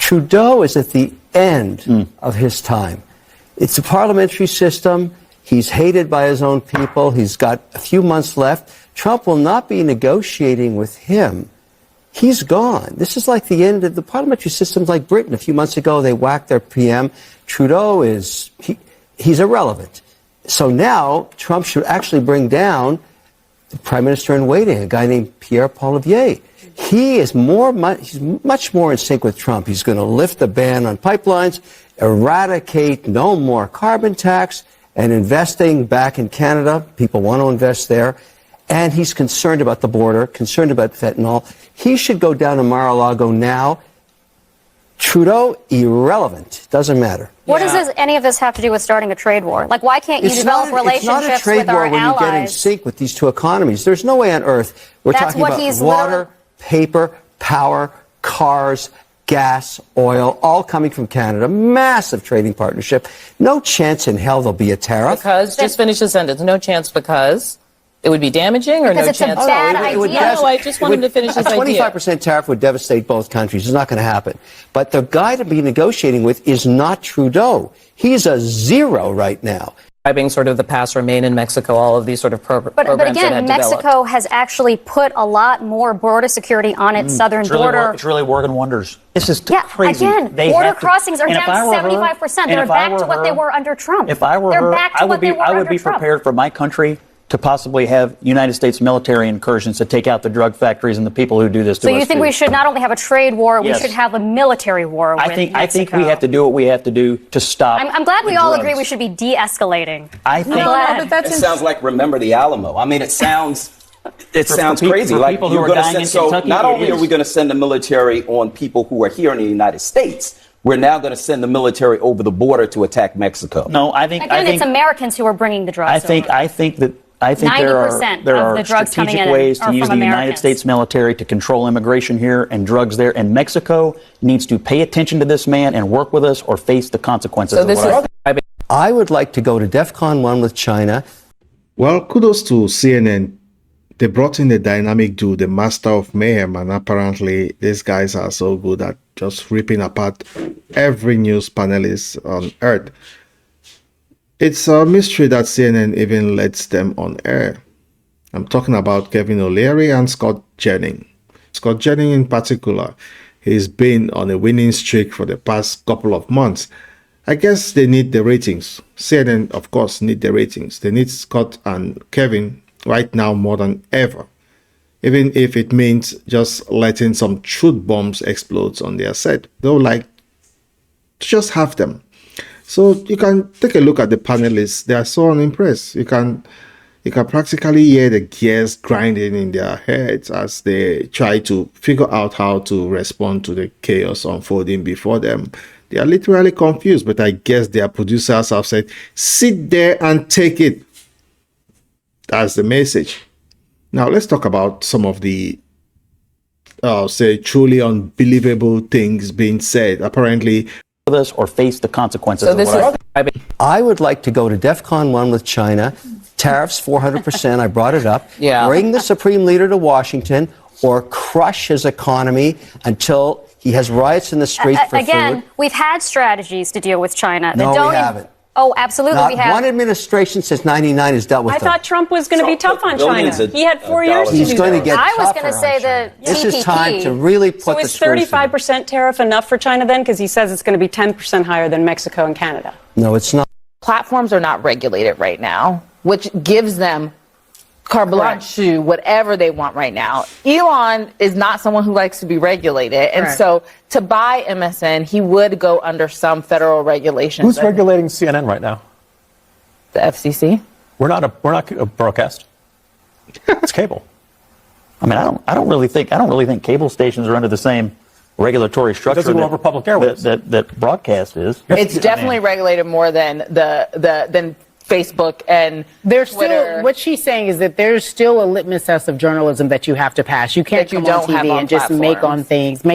Trudeau is at the end of his time. It's a parliamentary system. He's hated by his own people. He's got a few months left. Trump will not be negotiating with him. He's gone. This is like the end of the parliamentary system, like Britain. A few months ago, they whacked their PM. Trudeau he's irrelevant. So now Trump should actually bring down the prime minister in waiting, a guy named Pierre Poilievre. He's much more in sync with Trump. He's going to lift the ban on pipelines, eradicate no more carbon tax, and investing back in Canada. People want to invest there. And he's concerned about the border, concerned about fentanyl. He should go down to Mar-a-Lago now. Trudeau, irrelevant. Doesn't matter. What does any of this have to do with starting a trade war? Like, why can't you develop relationships with our allies? It's not a trade war when you get in sync with these two economies. There's no way on earth we're talking about water, paper, power, cars, gas, oil, all coming from Canada. Massive trading partnership. No chance in hell there'll be a tariff. Because, just finish the sentence. No chance because it would be damaging, or because no it's chance? A bad idea. No, I just want him to finish his idea. A 25% tariff would devastate both countries. It's not going to happen. But the guy to be negotiating with is not Trudeau. He's a zero right now. Being sort of the pass remain in Mexico, all of these sort of programs. But again, Mexico has actually put a lot more border security on its southern border. It's really working wonders. This is crazy. Again, border crossings are down 75%. They're back to what they were under Trump. If I were her, I would be prepared for my country to possibly have United States military incursions to take out the drug factories and the people who do this to us. So you think we should not only have a trade war, we should have a military war with Mexico? I think we have to do what we have to do to stop. I'm glad we all agree we should be de-escalating. I think it sounds like remember the Alamo. I mean, it sounds crazy. Like people who are dying in Kentucky. Not only are we going to send the military on people who are here in the United States, we're now going to send the military over the border to attack Mexico. No, I think it's Americans who are bringing the drugs. I think there are strategic ways to use the United States military to control immigration here and drugs there. And Mexico needs to pay attention to this man and work with us or face the consequences. I would like to go to DEFCON 1 with China. Well, kudos to CNN. They brought in the dynamic dude, the master of mayhem, and apparently these guys are so good at just ripping apart every news panelist on earth. It's a mystery that CNN even lets them on air. I'm talking about Kevin O'Leary and Scott Jennings. Scott Jennings in particular, he's been on a winning streak for the past couple of months. I guess they need the ratings. CNN, of course, need the ratings. They need Scott and Kevin right now more than ever. Even if it means just letting some truth bombs explode on their set. They would like to just have them. So you can take a look at the panelists. They are so unimpressed. You can practically hear the gears grinding in their heads as they try to figure out how to respond to the chaos unfolding before them. They are literally confused, but I guess their producers have said, sit there and take it. That's the message. Now let's talk about some of the truly unbelievable things being said. Apparently, us or face the consequences. I would like to go to DEFCON 1 with China. Tariffs 400%. I brought it up. Bring the supreme leader to Washington or crush his economy until he has riots in the streets for Again, food. we've had strategies to deal with China. No, we haven't. Oh, absolutely we have. One administration since 99 has dealt with them. I thought Trump was going to be tough on China. He had 4 years to do that. He's going to get I was tougher going to say the TPP. This is time to really put the screws in. So is 35% tariff enough for China then? Because he says it's going to be 10% higher than Mexico and Canada. No, it's not. Platforms are not regulated right now, which gives them carte blanche to whatever they want right now. Elon is not someone who likes to be regulated. And so to buy MSN, he would go under some federal regulations. Who's regulating CNN right now? The FCC. We're not a broadcast. It's cable. I mean, I don't really think cable stations are under the same regulatory structure that broadcast is. It's definitely regulated more than Facebook and there's Twitter. Still, what she's saying is that there's still a litmus test of journalism that you have to pass. You can't come on TV and just make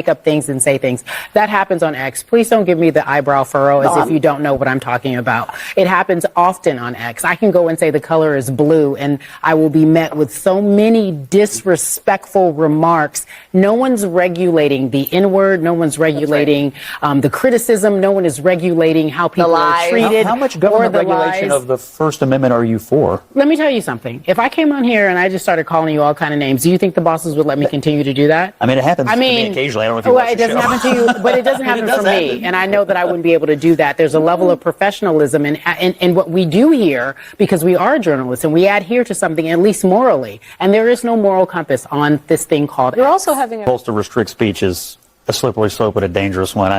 up things and say things. That happens on X. Please don't give me the eyebrow furrow as if you don't know what I'm talking about. It happens often on X. I can go and say the color is blue and I will be met with so many disrespectful remarks. No one's regulating the N-word. No one's regulating the criticism. No one is regulating how people are treated. How much government regulation of the First Amendment are you for? Let me tell you something. If I came on here and I just started calling you all kind of names, do you think the bosses would let me continue to do that? I mean, it happens to me occasionally. I don't know if you watch it doesn't happen to you, but it doesn't happen for me. And I know that I wouldn't be able to do that. There's a level of professionalism in what we do here because we are journalists and we adhere to something, at least morally. And there is no moral compass on this thing called You're X. also having a... To restrict speech is a slippery slope and a dangerous one.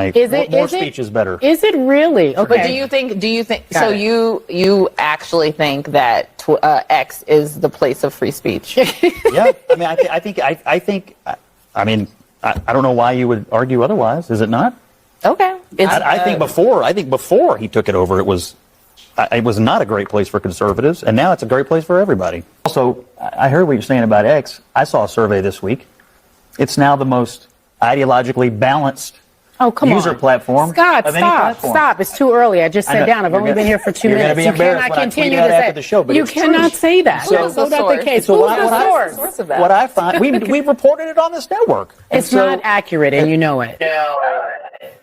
More speech is better. Is it really? Okay. But do you think so you actually think that X is the place of free speech? Yeah. I mean, I think I don't know why you would argue otherwise. Is it not? Okay. I think before he took it over, it was not a great place for conservatives, and now it's a great place for everybody. Also, I heard what you're saying about X. I saw a survey this week. It's now the most ideologically balanced user platform. Scott, stop. It's too early. I just sat down. I've only been here for 2 minutes. You cannot continue to say you cannot say that. So that's not the case. So Who's the source of that? What I find, we reported it on this network. It's not accurate, and you know it.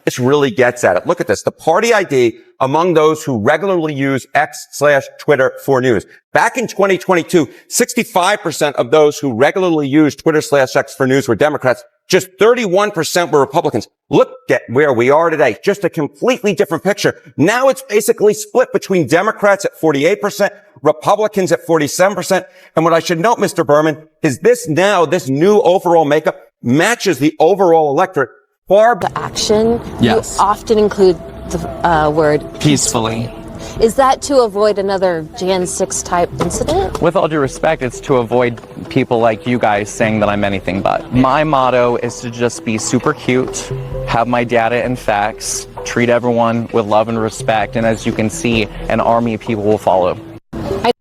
This really gets at it. Look at this. The party ID among those who regularly use X/Twitter for news. Back in 2022, 65% of those who regularly use Twitter/X for news were Democrats. Just 31% were Republicans. Look at where we are today. Just a completely different picture. Now it's basically split between Democrats at 48%, Republicans at 47%. And what I should note, Mr. Berman, is this new overall makeup matches the overall electorate far. The action, yes. You often include the word peacefully. Is that to avoid another Jan 6 type incident? With all due respect, it's to avoid people like you guys saying that I'm anything but. My motto is to just be super cute, have my data and facts, treat everyone with love and respect, and as you can see, an army of people will follow.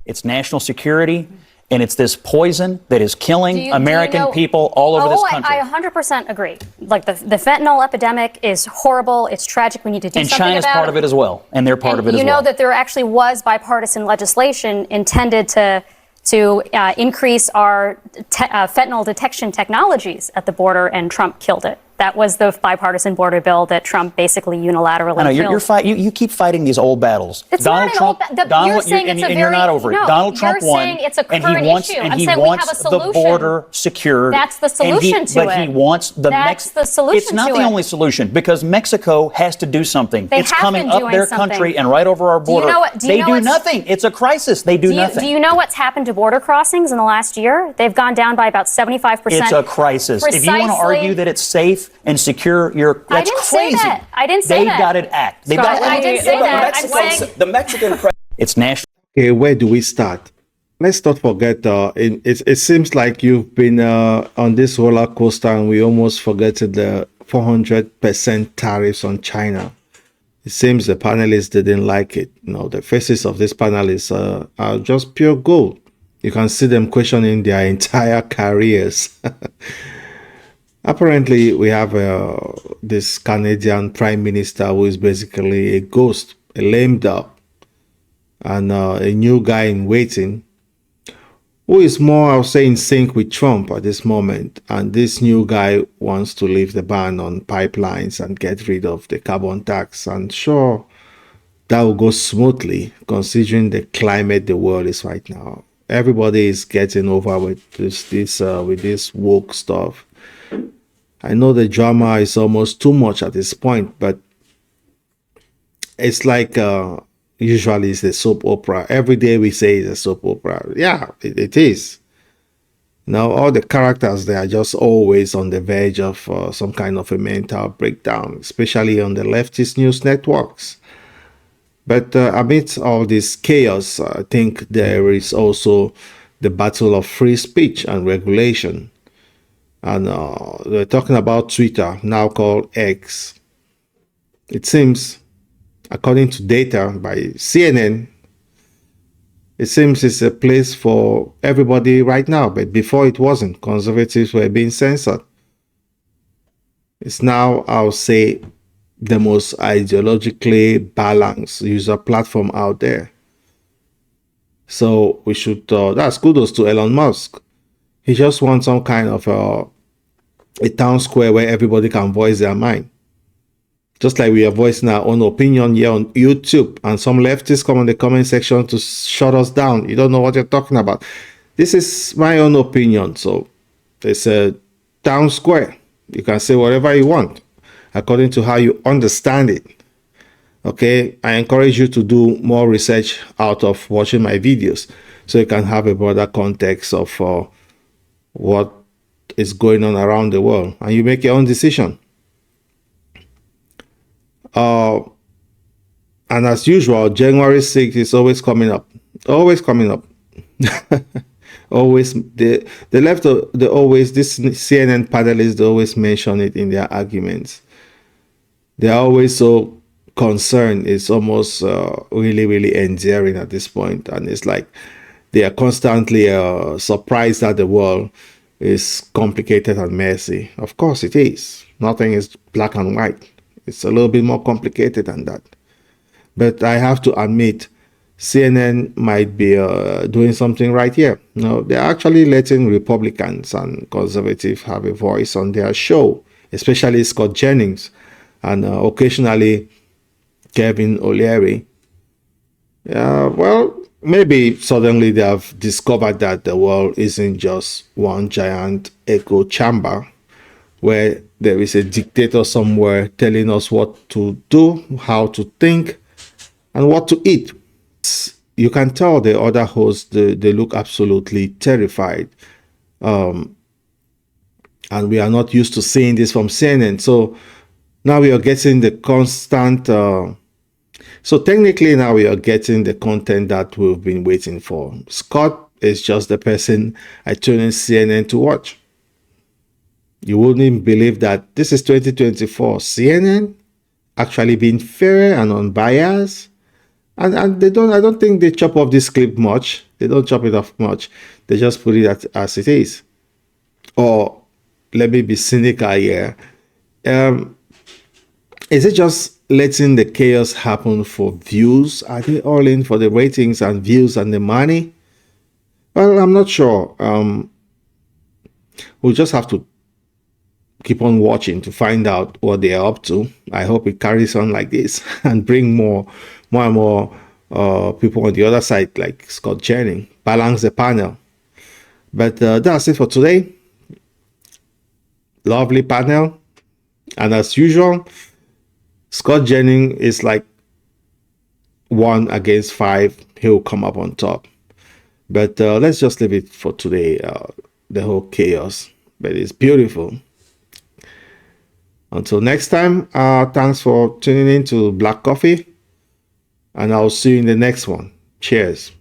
It's national security, and it's this poison that is killing American people all over this country. I 100% agree. Like the fentanyl epidemic is horrible. It's tragic. We need to do something about it. And China's part of it as well, and they're part of it as well. You know that there actually was bipartisan legislation intended to increase our fentanyl detection technologies at the border, and Trump killed it. That was the bipartisan border bill that Trump basically unilaterally killed. You keep fighting these old battles. It's Donald not Trump, an old Donald, and you're not over it. Donald Trump won, saying it's a and current he wants, issue. and I'm he saying wants we have a the solution. border secured. That's the solution to it. But he wants the solution. It's not the only solution, because Mexico has to do something. It's coming up their country and right over our border. They do nothing. It's a crisis. They do nothing. Do you know what's happened to border crossings in the last year? They've gone down by about 75%. It's a crisis. If you want to argue that it's safe and secure, that's crazy. I didn't say that. They got it act. I didn't say that. I'm saying the Mexican it's national. Okay, where do we start? Let's not forget, it seems like you've been on this roller coaster and we almost forgot the 400% tariffs on China. It seems the panelists didn't like it. The faces of these panelists are just pure gold. You can see them questioning their entire careers. Apparently, we have this Canadian Prime Minister who is basically a ghost, a lame duck, and a new guy in waiting, who is more, I would say, in sync with Trump at this moment. And this new guy wants to lift the ban on pipelines and get rid of the carbon tax. And sure, that will go smoothly, considering the climate the world is right now. Everybody is getting over with this woke stuff. I know the drama is almost too much at this point, but it's like usually it's a soap opera. Every day we say it's a soap opera. Yeah, it is. Now, all the characters, they are just always on the verge of some kind of a mental breakdown, especially on the leftist news networks. But amidst all this chaos, I think there is also the battle of free speech and regulation. And we're talking about Twitter, now called X. It seems, according to data by CNN, It seems it's a place for everybody right now, but before it wasn't. Conservatives were being censored. It's now, I'll say, the most ideologically balanced user platform out there. So we should, that's kudos to Elon Musk. He just wants some kind of a town square where everybody can voice their mind. Just like we are voicing our own opinion here on YouTube, and some leftists come in the comment section to shut us down. You don't know what you're talking about. This is my own opinion. So it's a town square. You can say whatever you want according to how you understand it. Okay, I encourage you to do more research out of watching my videos so you can have a broader context of what is going on around the world, and you make your own decision. And as usual, January 6th is always coming up. Always coming up. Always, the left, they always, this CNN panelists, they always mention it in their arguments. They are always so concerned. It's almost really, really endearing at this point. And it's like they are constantly surprised that the world is complicated and messy. Of course it is. Nothing is black and white. It's a little bit more complicated than that. But I have to admit, CNN might be doing something right here. No, they're actually letting Republicans and conservatives have a voice on their show, especially Scott Jennings and occasionally Kevin O'Leary. Well, maybe suddenly they have discovered that the world isn't just one giant echo chamber where there is a dictator somewhere telling us what to do, how to think, and what to eat. You can tell the other hosts, they look absolutely terrified. And we are not used to seeing this from CNN. So now we are getting the constant... so technically now we are getting the content that we've been waiting for. Scott is just the person I tune in CNN to watch. You wouldn't believe that this is 2024. CNN actually being fair and unbiased. And they don't, I don't think they chop off this clip much. They don't chop it off much. They just put it as it is. Or let me be cynical here. Is it just letting the chaos happen for views? Are they all in for the ratings and views and the money? Well, I'm not sure. We'll just have to keep on watching to find out what they are up to. I hope it carries on like this and bring more and more people on the other side, like Scott Jennings, balance the panel. But that's it for today. Lovely panel. And as usual, Scott Jennings is like 1 against 5. He'll come up on top. But let's just leave it for today, the whole chaos. But it's beautiful. Until next time, thanks for tuning in to Black Coffee. And I'll see you in the next one. Cheers.